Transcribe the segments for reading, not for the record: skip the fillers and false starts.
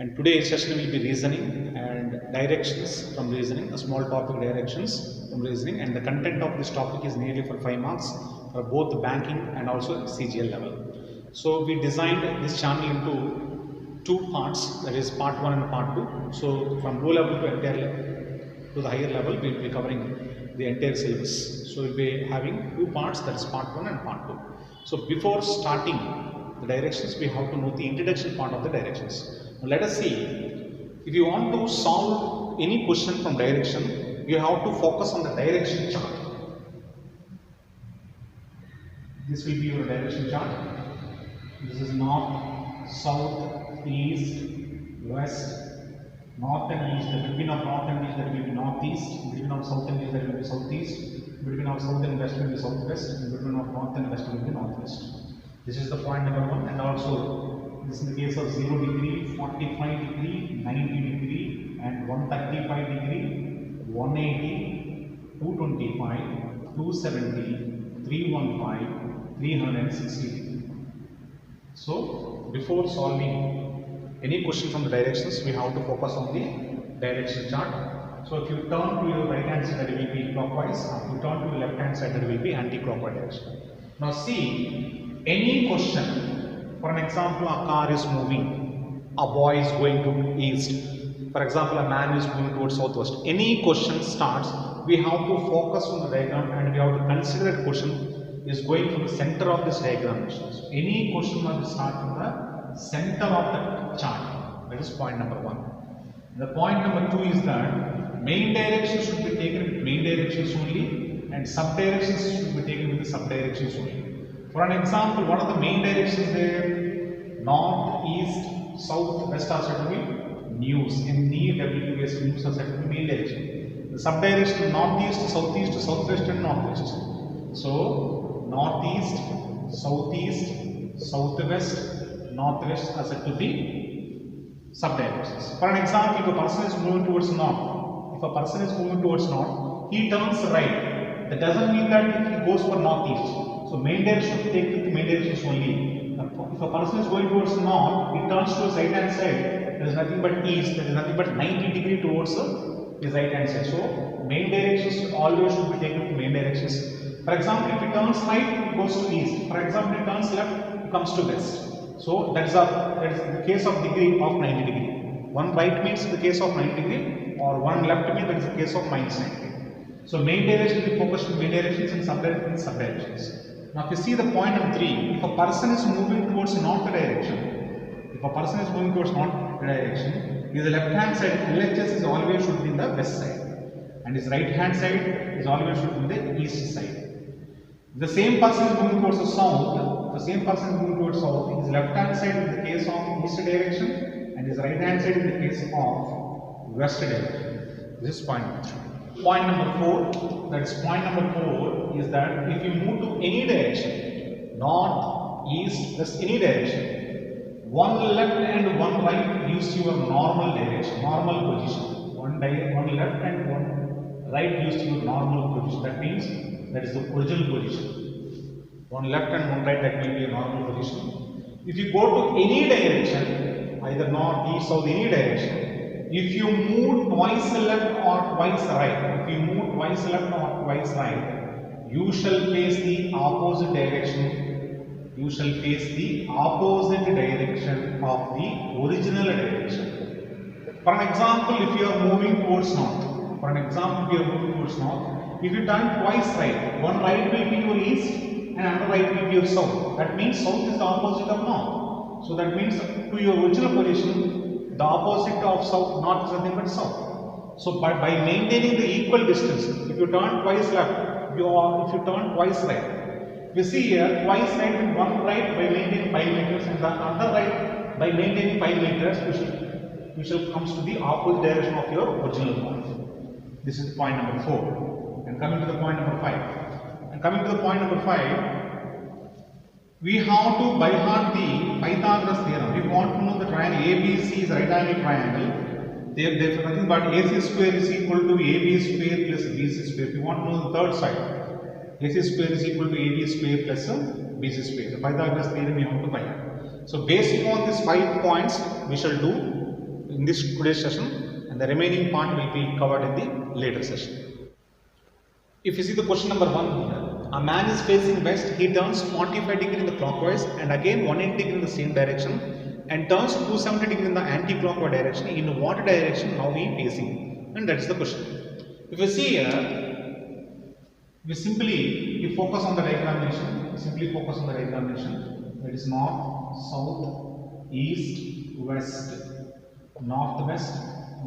And today's session will be reasoning and directions from reasoning, a small topic directions from reasoning, and the content of this topic is nearly for 5 marks for both banking and also CGL level. So we designed this channel into two parts, that is part 1 and part 2. So from low level to to the higher level, we will be covering the entire syllabus. So we will be having two parts, that is part 1 and part 2. So before starting the directions, we have to know the introduction part of the directions. Now let us see, if you want to solve any question from direction, you have to focus on the direction chart. This will be your direction chart. This is north, south, east, west, north and east. The between of north and east, that will be northeast. Between of south and east, that will be southeast. Between of south and west will be southwest. And between of north and west will be northwest. This is the point number 1. And also, this is in the case of 0 degree, 45 degree, 90 degree, and 135 degree, 180, 225, 270, 315, 360 degree. So, before solving any question from the directions, we have to focus on the direction chart. So, if you turn to your right hand side, that will be clockwise. If you turn to the left hand side, that will be anti-clockwise direction. Now, see, any question, for an example, a car is moving, a boy is going to east. For example, a man is moving towards southwest. Any question starts, we have to focus on the diagram and we have to consider that question is going from the center of this diagram. So any question must start from the center of the chart. That is point number 1. The point number 2 is that main directions should be taken with main directions only and sub directions should be taken with the sub directions only. For an example, what are the main directions there? North, east, south, west are said to be news. NEWS, news are said to be main direction. The sub direction northeast, southeast, southwest and northwest. So, northeast, southeast, southwest, northwest are said to be sub directions. For an example, if a person is moving towards north, he turns right. That doesn't mean that he goes for northeast. So main direction should take the main directions only. If a person is going towards north, he turns to his right hand side. There is nothing but east. There is nothing but 90 degree towards his right hand side. So main directions always should be taken to main directions. For example, if he turns right, he goes to east. For example, if he turns left, he comes to west. So that is the case of degree of 90 degree. One right means the case of 90 degree, or one left means that is the case of minus 90 degree. So main direction we focus on main directions and sub directions. Now, if you see the point number 3, if a person is moving towards north direction, his left hand side LHS is always should be in the west side, and his right hand side is always should be in the east side. The same person is moving towards the south. His left hand side in the case of east direction, and his right hand side in the case of west direction. This is point number 3. Point number 4, that is point number 4 is that if you move to any direction, north, east, west, any direction, one left and one right gives you a normal direction, normal position. One left and one right gives you a normal position. That means that is the original position. One left and one right, that will be a normal position. If you go to any direction, either north, east, south, any direction, if you move twice left or twice right, you shall face the opposite direction. You shall face the opposite direction of the original direction. For an example, if you are moving towards north, if you turn twice right, one right will be your east and another right will be your south. That means south is the opposite of north. So that means to your original position, the opposite of south, north is nothing but south. So by maintaining the equal distance, if you turn twice left, if you turn twice right, we see here twice right and one right by maintaining 5 meters and the other right by maintaining 5 meters, you shall comes to the opposite direction of your original point. This is point number 4. And coming to the point number 5. We have to by heart the Pythagoras theorem. We want to know the triangle ABC is right angle triangle. There is nothing but AC square is equal to AB square plus BC square. If you want to know the third side, AC square is equal to AB square plus BC square. The Pythagoras theorem we have to find. So based on these 5 points, we shall do in this today's session, and the remaining part will be covered in the later session. If you see the question number 1 here, a man is facing west, he turns 45 degree in the clockwise and again 180 degree in the same direction and turns 270 degree in the anti-clockwise direction. In what direction now he is facing? And that is the question. If you see here, we focus on the diagram nation, that is north, south, east, west, northwest,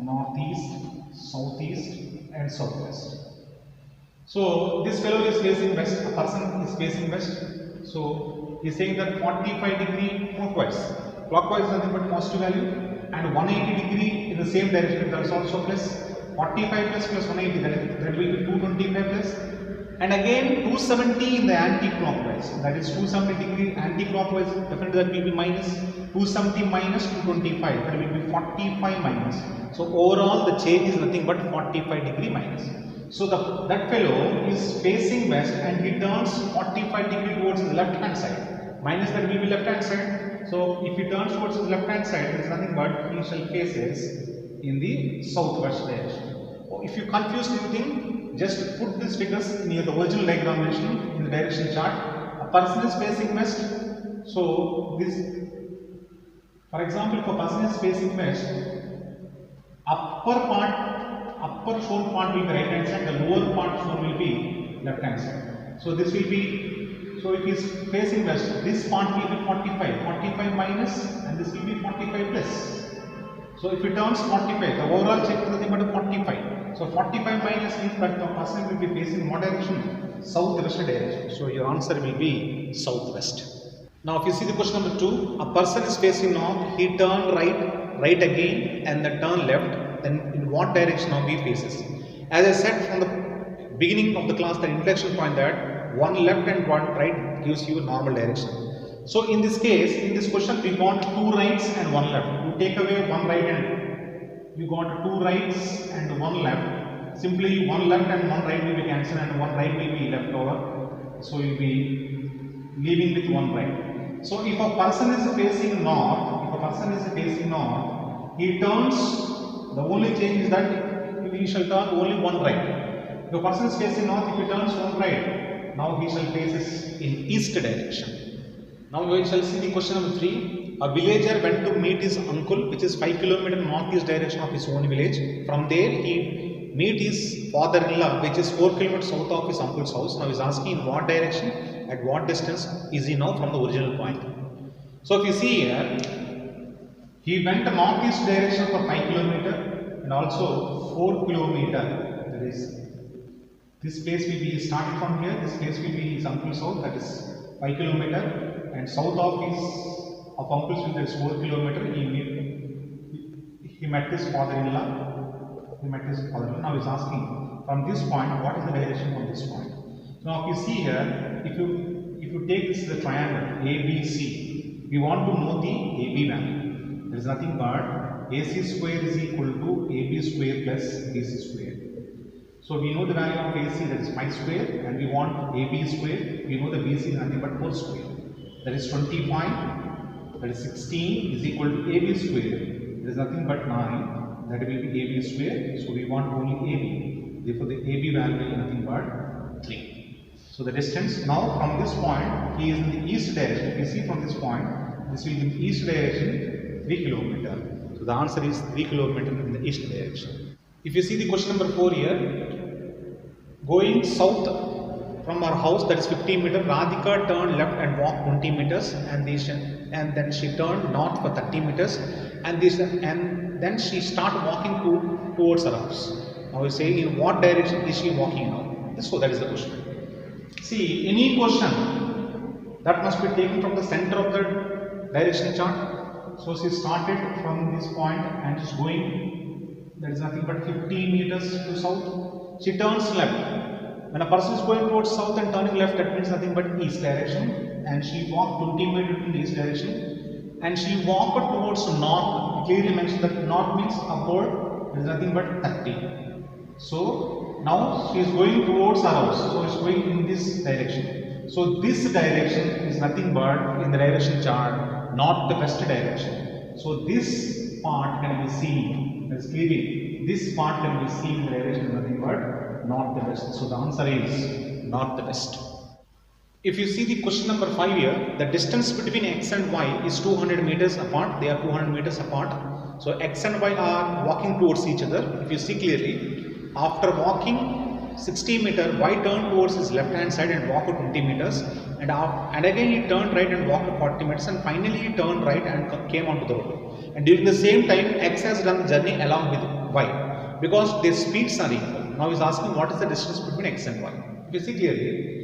northeast, southeast and southwest. So this fellow is facing west, a person is facing west. So he is saying that 45 degree clockwise is nothing but positive value, and 180 degree in the same direction, that is also plus. 45 plus 180, that will be 225 plus, and again 270 in the anti-clockwise, that is 270 degree anti-clockwise, definitely that will be minus. 270 minus 225, that will be 45 minus. So overall the change is nothing but 45 degree minus. So that fellow is facing west and he turns 45 degree towards the left hand side. Minus that will be left hand side. So if he turns towards the left hand side, there is nothing but he shall faces in the southwest direction. If you confuse anything, just put these figures near the original diagram mentioned in the direction chart. A person is facing west. So this, for example, if a person is facing west, upper shown part will be right hand side, the lower part shown will be left hand side. So this will be, so if he is facing west, this part will be 45 minus, and this will be 45 plus. So if he turns 45, the overall check is nothing but 45. So 45 minus means that the person will be facing what direction? Southwest direction. So your answer will be southwest. Now if you see the question number 2, a person is facing north, he turned right again and then turn left, then in what direction now he faces? As I said from the beginning of the class, the inflection point, that one left and one right gives you a normal direction. So in this case, in this question, we got 2 rights and 1 left. You take away 1 right and you got 2 rights and 1 left. Simply 1 left and 1 right will be cancelled and 1 right will be left over. So you will be leaving with 1 right. So if a person is facing north, he turns, the only change is that he shall turn only 1 right. If a person is facing north, if he turns 1 right, now he shall faces in east direction. Now we shall see the question number 3. A villager went to meet his uncle, which is 5 km northeast direction of his own village. From there he meet his father-in-law, which is 4 km south of his uncle's house. Now he is asking in what direction, at what distance is he now from the original point. So if you see here, he went to northeast direction for 5 km and also 4 km. That is, this place will be started from here, this place will be his uncle's house, that is 5 km. And south of uncle's village, that is 4 km, he met his father-in-law. Now he is asking from this point, what is the direction from this point? So now if you see here, if you take this the triangle ABC, we want to know the AB value. There is nothing but AC square is equal to AB square plus BC square. So we know the value of AC, that is 5 square, and we want AB square. We know the BC is nothing but 4 square. That is 25, that is 16 is equal to AB square. There is nothing but 9, that will be AB square. So we want only AB. Therefore the AB value will be nothing but 3. So the distance now from this point, he is in the east direction. If you see from this point, this will be in the east direction 3 km. So the answer is 3 km in the east direction. If you see the question number 4 here, going south from our house, that is 50 meters, Radhika turned left and walked 20 meters and then she turned north for 30 meters and then she started walking towards her house. Now we say in what direction is she walking now? So that is the question. See, any question that must be taken from the center of the direction chart. So she started from this point and is going, there is nothing but 50 meters to south. She turns left. When a person is going towards south and turning left, that means nothing but east direction, and she walked 20 meters in the east direction, and she walked towards north. Clearly mentioned that north means upward, there is nothing but 30. So now she is going towards her house, so she is going in this direction. So this direction is nothing but in the direction chart, not the west direction. So this part can be seen. That is clearly this part can be seen in the direction of nothing but north-west. So the answer is northwest. If you see the question number 5 here, the distance between x and y is 200 meters apart. They are 200 meters apart. So x and y are walking towards each other. If you see clearly, after walking 60 meters, y turned towards his left hand side and walked 20 meters. And again he turned right and walked 40 meters. And finally he turned right and came onto the road. And during the same time, x has done the journey along with y, because their speeds are equal. Now he is asking what is the distance between x and y. If you see clearly,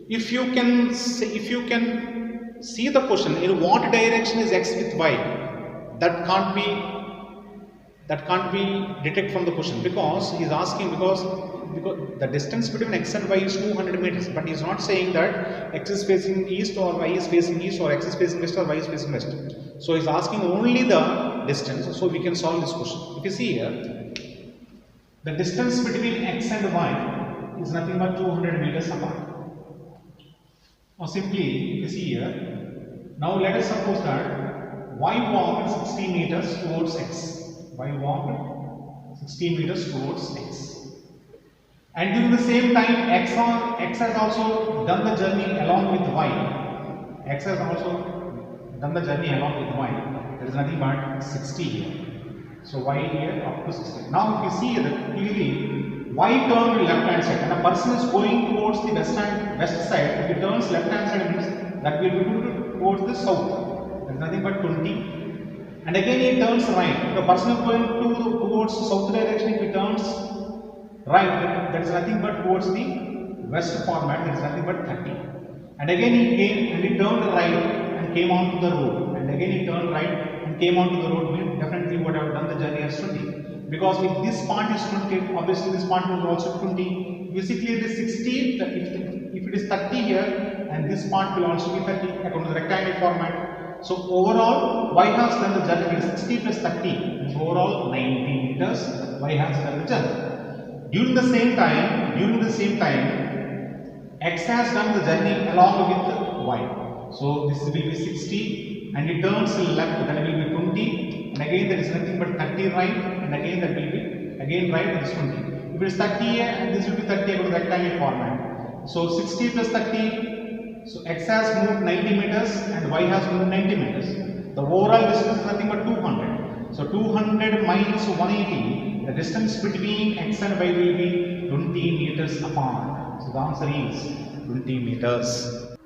if you can see the question, in what direction is x with y, that can't be detected from the question, because he is asking because the distance between x and y is 200 meters, but he is not saying that x is facing east or y is facing east, or x is facing west or y is facing west. So he is asking only the distance. So we can solve this question. If you see here, the distance between x and y is nothing but 200 meters apart. Now simply, you see here, now let us suppose that y walked 60 meters towards x. Y walked 60 meters towards x. And during the same time, x has also done the journey along with y. X has also done the journey along with y. There is nothing but 60 here. So y here up to 60. Now if you see that clearly, y turned to left hand side, and a person is going towards the west side. If he turns left hand side, means that will be towards the south. There is nothing but 20. And again he turns right. The person is going towards the south direction. If he turns right, there is nothing but towards the west format. There is nothing but 30. And again he came and he turned right and came onto the road. And again he turned right and came onto the road. Means definitely would have done the journey as 20. Because if this part is 20, obviously this part will also 20. You see clearly 60, if it is 30 here, and this part will also be 30 according to the rectangle format. So overall, y has done the journey. 60 plus 30 is overall 90 meters. Y has done the journey. During the same time, x has done the journey along with y. So this will be 60, and it turns left, that will be 20. And again there is nothing but 30 right, and again that will be again right, that is 20. If it is 30 here, and this will be 30 according to the rectangle format. So 60 plus 30, so x has moved 90 meters and y has moved 90 meters. The overall distance is nothing but 200. So 200 minus 180, the distance between x and y will be 20 meters apart. So the answer is 20 meters.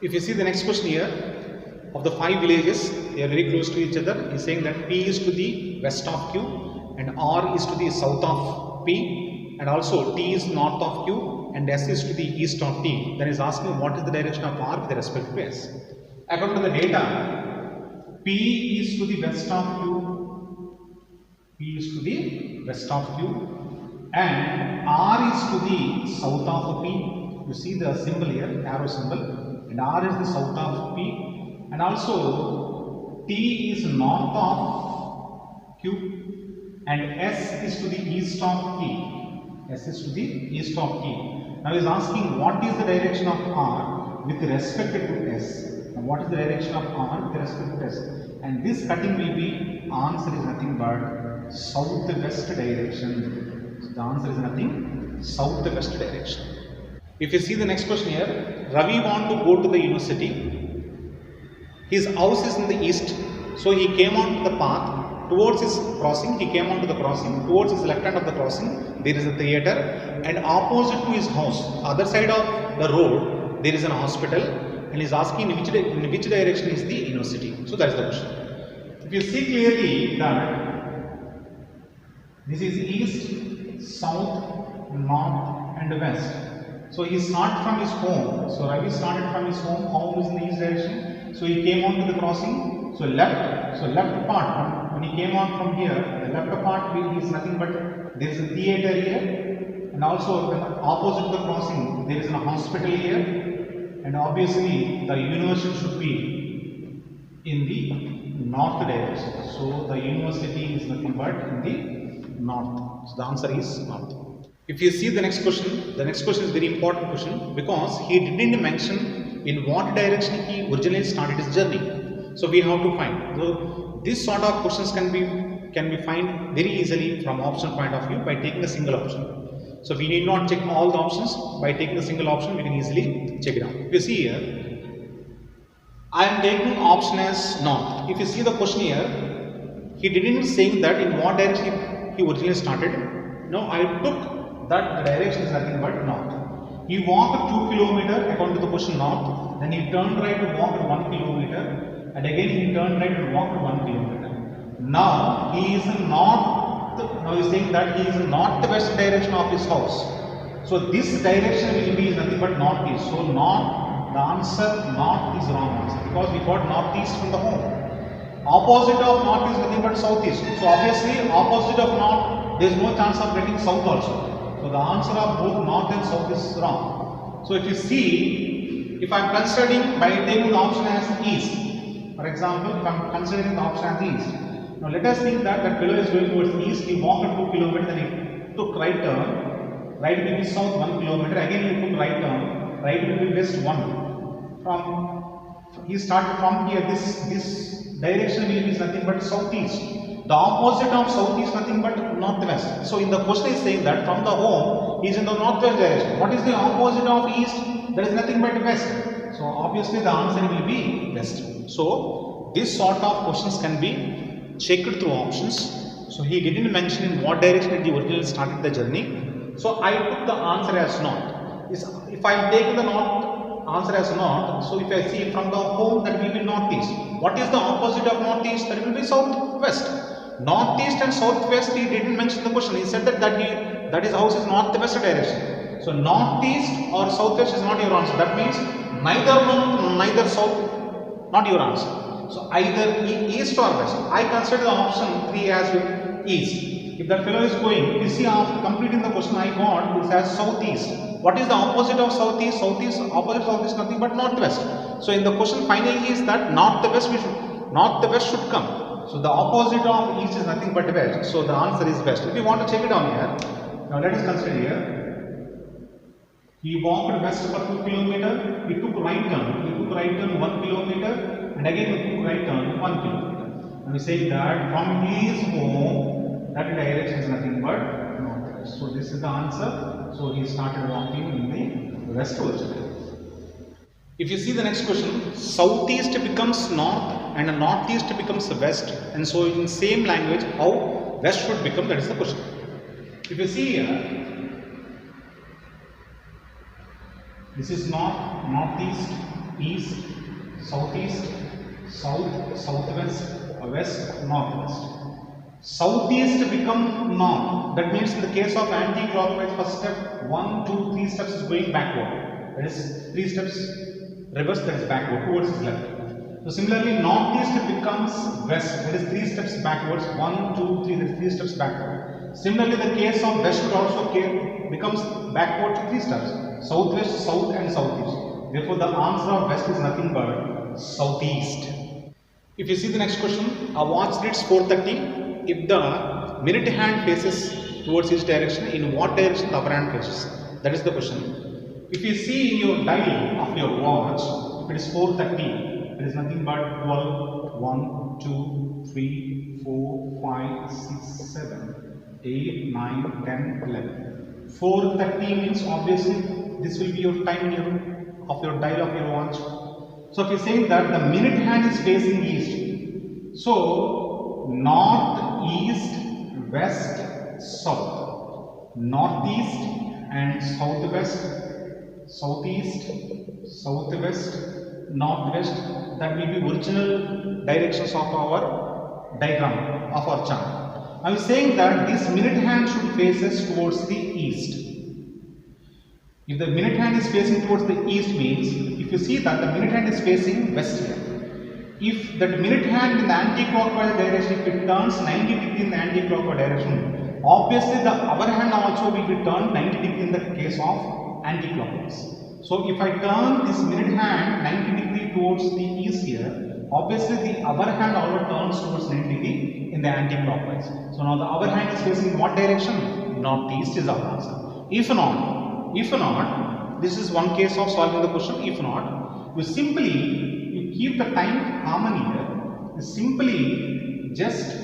If you see the next question here, of the 5 villages, they are very close to each other. He is saying that P is to the west of Q, and R is to the south of P, and also T is north of Q, and S is to the east of T. Then he is asking what is the direction of R with respect to S. According to the data, P is to the west of Q, P is to the west of Q, and R is to the south of P. You see the symbol here, arrow symbol, and R is the south of P. And also T is north of Q, and S is to the east of T. S is to the east of T. Now he is asking what is the direction of R with respect to S. Now what is the direction of R with respect to S? And this cutting will be, answer is nothing but southwest direction. So the answer is nothing, southwest direction. If you see the next question here, Ravi wants to go to the university. His house is in the east, so he came onto the path towards his crossing. He came onto the crossing. Towards his left hand of the crossing, there is a theatre, and opposite to his house, other side of the road, there is an hospital. And he is asking in which direction is the university. So that is the question. If you see clearly that this is east, south, north, and west. So he started from his home. So Ravi started from his home. Home is in the east direction. So he came on to the crossing. So left part, when he came on from here, the left part is nothing but there is a theatre here, and also opposite the crossing there is a hospital here, and obviously the university should be in the north direction. So the university is nothing but in the north. So the answer is north. If you see the next question is very important question, because he didn't mention in what direction he originally started his journey. So we have to find. So this sort of questions can be can be find very easily from option point of view by taking a single option. So we need not check all the options. By taking a single option, we can easily check it out. If you see here, I am taking option as north. If you see the question here, he didn't say that in what direction he originally started. No, I took that the direction is nothing but north. He walked 2 kilometers according to the question north. Then he turned right and walked 1 kilometer. And again he turned right and walked 1 kilometer. Now he is north. Now he is saying that he is in northwest direction of his house. So this direction will be nothing but northeast. So north, the answer north is wrong answer because we got northeast from the home. Opposite of north is nothing but southeast. So obviously opposite of north, there is no chance of getting south also. So the answer of both north and south is wrong. So if you see, if I am considering by taking the option as east, for example, if I am considering the option as east. Now let us think that that fellow is going towards east, he walked 2 kilometers, then he took right turn, right will be south 1 kilometer, again he took right turn, right will be west 1. He started from here, this direction will be nothing but southeast. The opposite of southeast is nothing but northwest. So in the question is saying that from the home, he is in the northwest direction. What is the opposite of east? There is nothing but west. So obviously the answer will be west. So this sort of questions can be checked through options. So he didn't mention in what direction he originally started the journey. So I took the answer as north. If I am taking the north answer as north, so if I see from the home, that will be northeast. What is the opposite of northeast? That will be southwest. Northeast and southwest he didn't mention the question. He said that his house is northwest direction. So northeast or southwest is not your answer. That means neither north neither south, not your answer. So either east or west. I consider the option 3 as east. If that fellow is going, you see after completing the question I got this as southeast. What is the opposite of southeast? Southeast, opposite of southeast nothing but northwest. So in the question finally is that northwest should come. So the opposite of east is nothing but west. So the answer is west. If you want to check it on here, now let us consider here. He walked west for 2 kilometers. He took right turn. He took right turn 1 kilometer. And again he took right turn 1 kilometer. And we say that from his home, that direction is nothing but northwest. So this is the answer. So he started walking in the westward. If you see the next question, southeast becomes north and northeast becomes west, and so in same language how west should become, that is the question. If you see here, this is north, northeast, east, southeast, south, southwest, west, northwest. Southeast become north. That means in the case of anti-clockwise, first step 1, 2, 3 steps is going backward. That is 3 steps reverse, that is backward, towards his left. So similarly northeast becomes west, that is 3 steps backwards, 1, 2, 3, that is 3 steps backward. Similarly the case of west also becomes backward to 3 steps, southwest, south and southeast. Therefore the answer of west is nothing but southeast. If you see the next question, a watch reads 4:30. If the minute hand faces towards each direction, in what direction the upper hand faces? That is the question. If you see in your dial of your watch, if it is 4:30, it is nothing but 12, 1, 2, 3, 4, 5, 6, 7, 8, 9, 10, 11. 4:30 means obviously this will be your time in of your dial of your watch. So if you are saying that the minute hand is facing east, so north, east, west, south, northeast and southwest, southeast, southwest, northwest, that will be original directions of our diagram of our chart. I am saying that this minute hand should faces towards the east. If the minute hand is facing towards the east means, if you see that the minute hand is facing west here. If that minute hand in the anti-clockwise direction, if it turns 90 degree in the anti-clockwise direction, obviously the other hand also will be turned 90 degree in the case of anti-clockwise. So if I turn this minute hand 90 degree towards the east here, obviously the other hand also turns towards 90 degree in the anti-clockwise. So now the other hand is facing what direction? Northeast is our answer. If not, this is one case of solving the question. If not, you simply keep the time common here. You simply just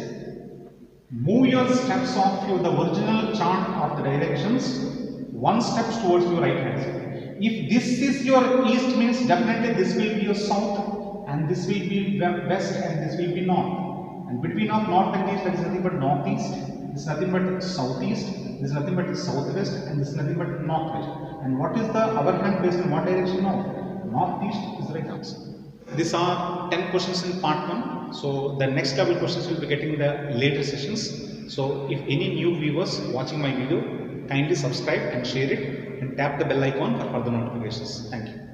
Move your steps of the original chart of the directions one step towards your right hand side. If this is your east, means definitely this will be your south, and this will be west, and this will be north. And between of north and east, there is nothing but northeast. This is nothing but southeast. This is nothing but southwest, and this is nothing but northwest. And what is the our hand based in what direction now? Northeast is the right answer. These are 10 questions in part 1. So the next level questions will be getting in the later sessions. So if any new viewers watching my video, kindly subscribe and share it and tap the bell icon for further notifications. Thank you.